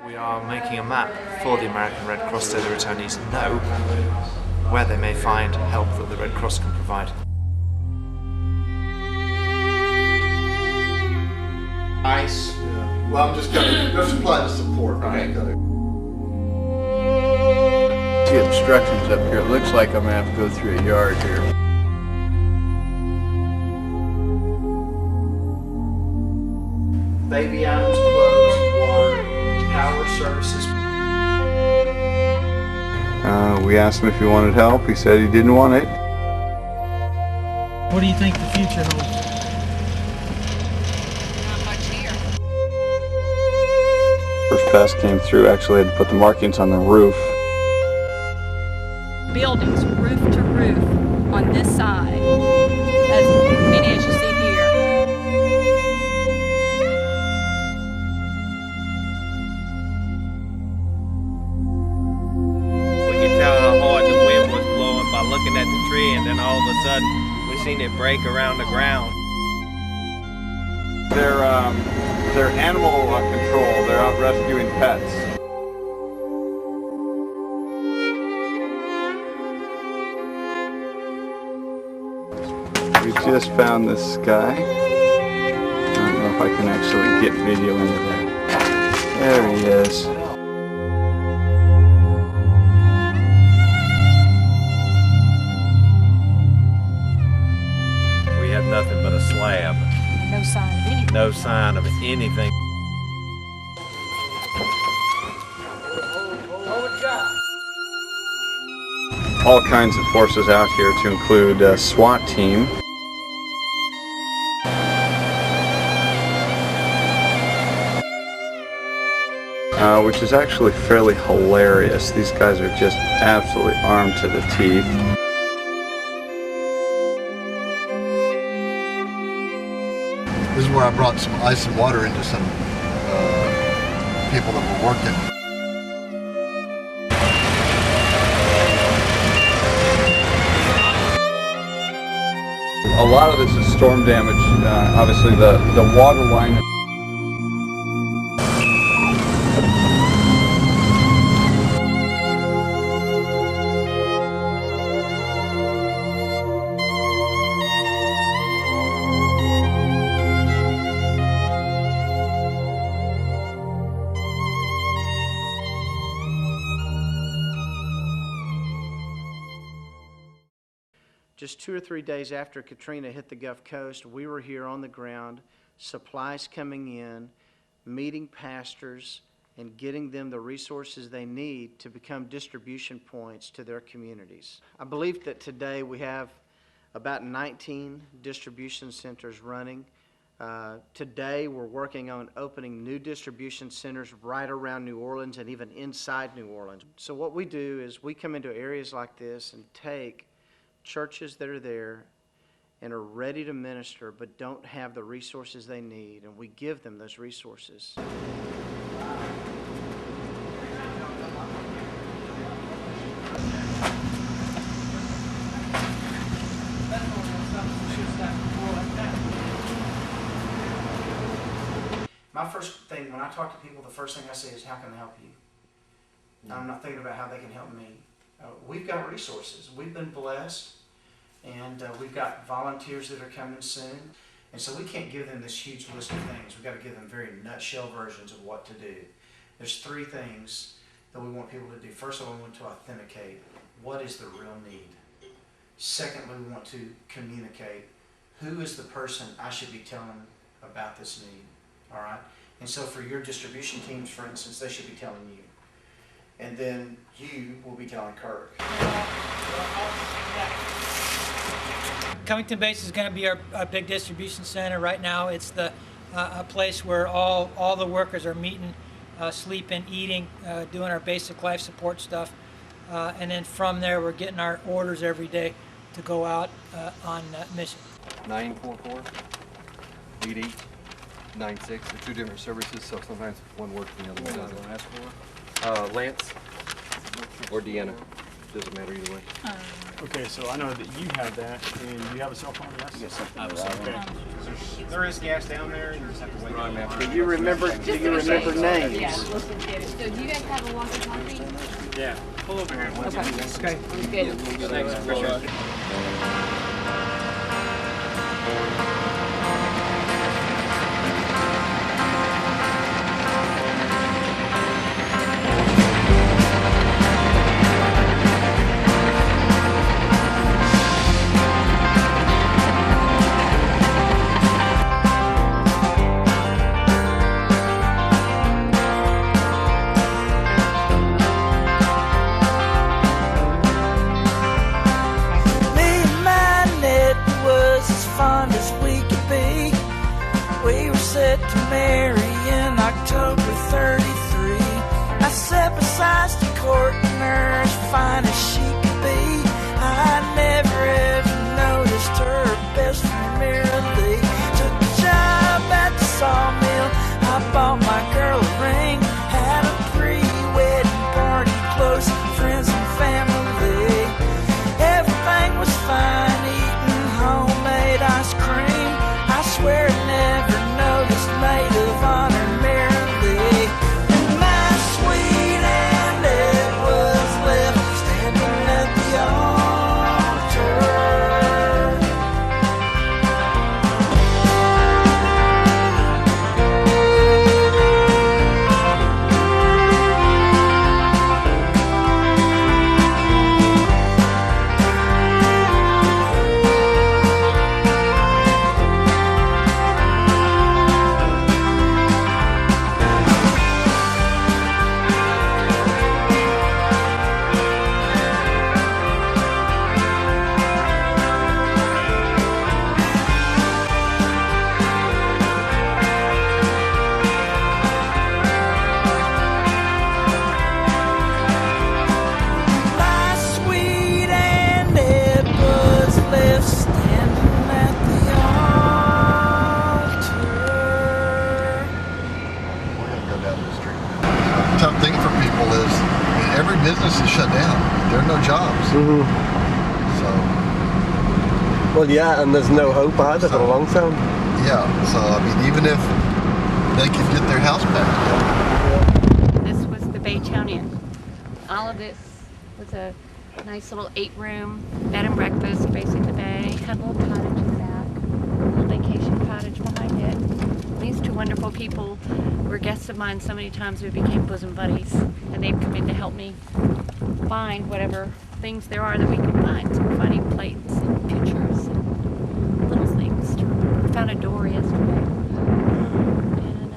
We are making a map for the American Red Cross so the returnees know where they may find help that the Red Cross can provide. Ice. Yeah. Well, I'm just gonna supply the support. Okay. See obstructions up here. It looks like I'm gonna have to go through a yard here. Baby items, clothes, water, power services. We asked him if he wanted help. He said he didn't want it. What do you think the future holds? Not much here. First pass came through. Actually, had to put the markings on the roof. Buildings, roof to roof, on this side, as many as you see here. We could tell how hard the wind was blowing by looking at the tree, and then all of a sudden we seen it break around the ground. They're animal control. They're out rescuing pets. We just found this guy. I don't know if I can actually get video into there. There he is. We have nothing but a slab. No sign of anything. No sign of anything. All kinds of forces out here to include a SWAT team. Which is actually fairly hilarious. These guys are just absolutely armed to the teeth. This is where I brought some ice and water into some people that were working. A lot of this is storm damage. Obviously, the water line. Just 2 or 3 days after Katrina hit the Gulf Coast, we were here on the ground, supplies coming in, meeting pastors, and getting them the resources they need to become distribution points to their communities. I believe that today we have about 19 distribution centers running. Today we're working on opening new distribution centers right around New Orleans and even inside New Orleans. So what we do is we come into areas like this and take churches that are there and are ready to minister but don't have the resources they need, and we give them those resources. My first thing, when I talk to people, the first thing I say is, how can I help you? I'm not thinking about how they can help me. We've got resources. We've been blessed, and we've got volunteers that are coming soon. And so we can't give them this huge list of things. We've got to give them very nutshell versions of what to do. There's 3 things that we want people to do. First of all, we want to authenticate what is the real need. Secondly, we want to communicate who is the person I should be telling about this need. All right? And so for your distribution teams, for instance, they should be telling you. And then you will be telling Kirk. Covington Base is going to be our big distribution center. Right now it's a place where all the workers are meeting, sleeping, eating, doing our basic life support stuff. And then from there we're getting our orders every day to go out on mission. 944, 88, 96. They're 2 different services, so sometimes one works and the other one doesn't. Lance or Deanna. Doesn't matter either way. Okay, so I know that you have that, and you have a cell phone, yes? Yes, I have a cell phone. Okay. There is gas down there, you just have to wait. Do you remember names? Yeah, let's just get it. So do you guys have a walkie-talkie? Yeah, pull over here. Okay. Good. Thanks, appreciate it. Tough thing for people is every business is shut down. There are no jobs. So. Well, yeah, and there's no hope either for the long term. Yeah. So I mean, even if they can get their house back. This was the Baytown Inn. All of this was a nice little 8-room bed and breakfast facing the bay. Had a little cottage in the back, a little vacation cottage behind it. These two wonderful people were guests of mine so many times we became bosom buddies, and they've come in to help me find whatever things there are that we can find. So we're finding plates and pictures and little things. We found a door yesterday. And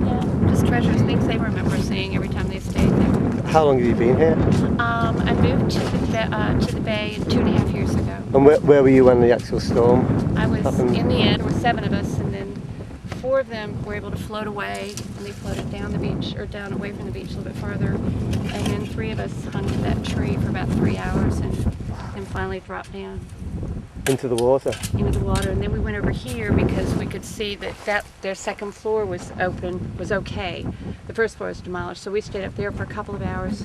yeah, just treasures, things they remember seeing every time they stayed there. How long have you been here? I moved to the Bay 2.5 years ago. And where were you when the actual storm I was happened? in the end. There were 7 of us, and then 4 of them were able to float away, and they floated down the beach, or down away from the beach a little bit farther. And then 3 of us hung to that tree for about 3 hours, and then finally dropped down Into the water? into the water. And then we went over here because we could see that their second floor was open, was okay. The first floor was demolished, so we stayed up there for a couple of hours,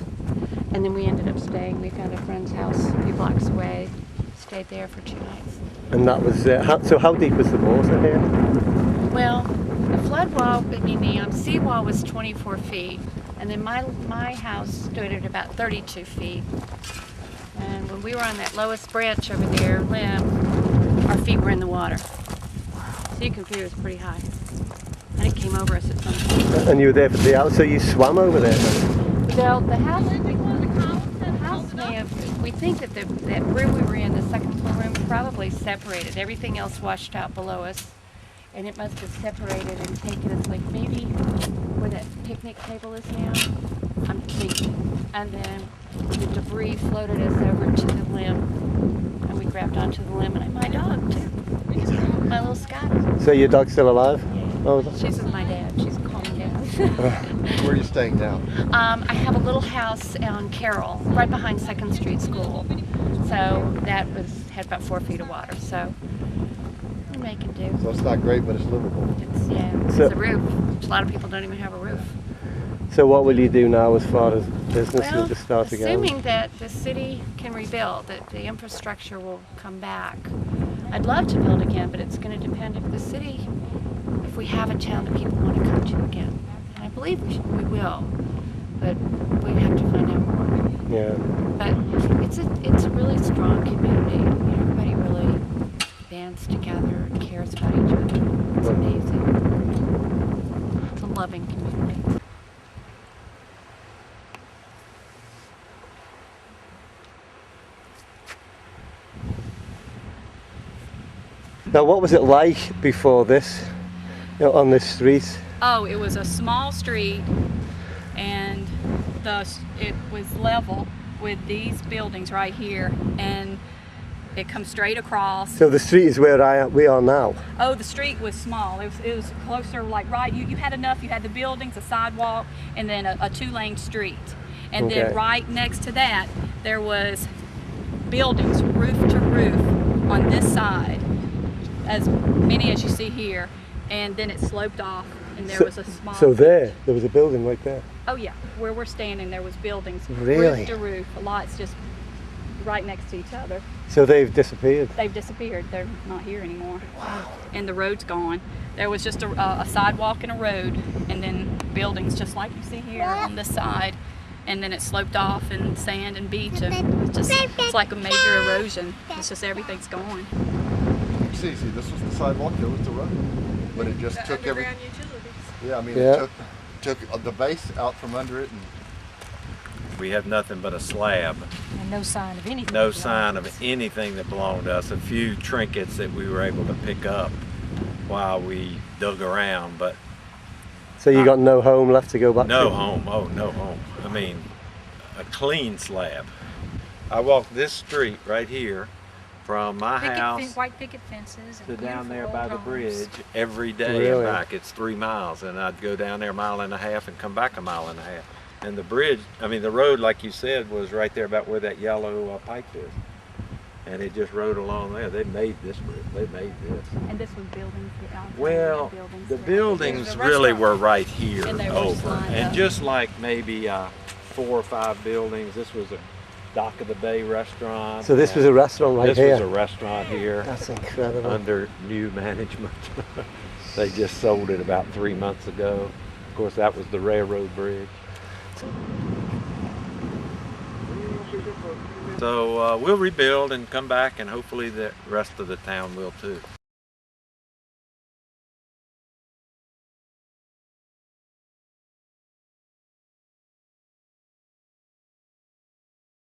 and then we ended up staying. We found a friend's house a few blocks away, stayed there for 2 nights. And that was so how deep was the water here? Well, the flood wall, I mean the seawall was 24 feet, and then my house stood at about 32 feet. And when we were on that lowest branch over there, limb, our feet were in the water. So you can feel it was pretty high. And it came over us at some point. And you were there for the hour, so you swam over there? Well, the house may have, we think that that room we were in, the second floor room, probably separated. Everything else washed out below us. And it must have separated and taken us, like maybe where that picnic table is now, I'm thinking. And then the debris floated us over to the limb, and we grabbed onto the limb, and my dog too, my little Scotty. So your dog's still alive? Yeah. Oh, She's with my dad. She's calming down. Where are you staying now? I have a little house on Carroll, right behind 2nd Street School. So that had about 4 feet of water. So we're making do. So it's not great, but it's livable. It's a roof. A lot of people don't even have a roof. So what will you do now as far as business? You'll just start again? Assuming that the city can rebuild, that the infrastructure will come back. I'd love to build again, but it's going to depend if the city, if we have a town that people want to come to again. And I believe we will, but we have to find out more. Yeah. But it's a really strong community. You know, everybody really bands together and cares about each other. It's amazing. It's a loving community. Now, what was it like before this, you know, on this street? Oh, it was a small street, and it was level with these buildings right here, and it comes straight across. So the street is where we are now? Oh, the street was small. It was closer, like you had enough. You had the buildings, a sidewalk, and then a two-lane street. And then right next to that, there was buildings, roof to roof, on this side, as many as you see here, and then it sloped off, and there was a small... So there was a building right there? Oh yeah, where we're standing there was buildings, really? Roof to roof, lots just right next to each other. So they've disappeared? They've disappeared, they're not here anymore. Wow. And the road's gone. There was just a sidewalk and a road, and then buildings just like you see here on this side, and then it sloped off, and sand and beach, and it's like a major erosion. It's just everything's gone. See, this was the sidewalk, there was the road, but it just took every. Yeah, I mean, yeah. It took the base out from under it, and we have nothing but a slab. And no sign of anything. No sign of anything that belonged to us. A few trinkets that we were able to pick up while we dug around, but. So you got no home left to go back to? No home. Oh, no home. I mean, a clean slab. I walked this street right here. From my house white picket fences to down there by the bridge every day really? and back. It's 3 miles, and I'd go down there a mile and a half and come back a mile and a half. And the bridge, I mean the road, like you said, was right there about where that yellow pipe is. And it just rode along there. They made this bridge. They made this. And this was buildings. Well, the buildings really were right here over. And just like maybe 4 or 5 buildings, this was a Dock of the Bay restaurant. So this was a restaurant right here? This was a restaurant here. That's incredible. Under new management. They just sold it about 3 months ago. Of course, that was the railroad bridge. So we'll rebuild and come back, and hopefully the rest of the town will too.